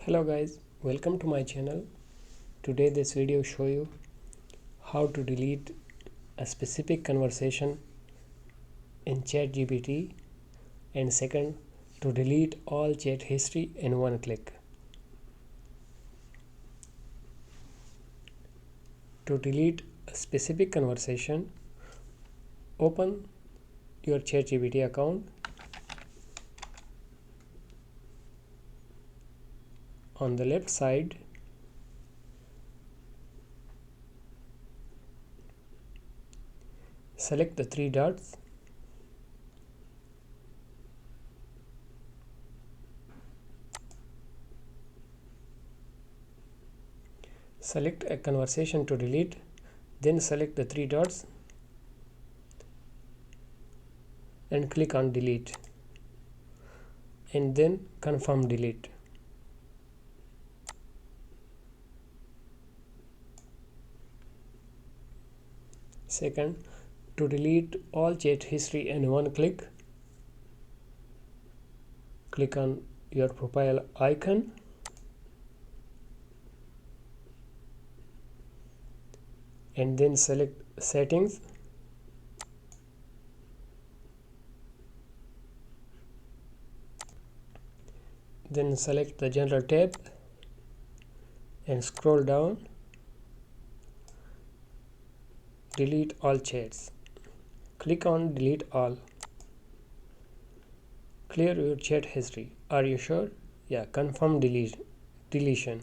Hello guys, welcome to my channel. Today this video show you how to delete a specific conversation in ChatGPT, and second, to delete all chat history in one click. To delete a specific conversation, open your ChatGPT account. On the left side, select the three dots. Select a conversation to delete, then select the three dots and click on delete, and then confirm delete. Second, to delete all chat history in one click, click on your profile icon and then select settings. Then select the general tab and scroll down. Delete all chats. Click on delete all. Clear your chat history. Are you sure? Yeah, confirm deletion.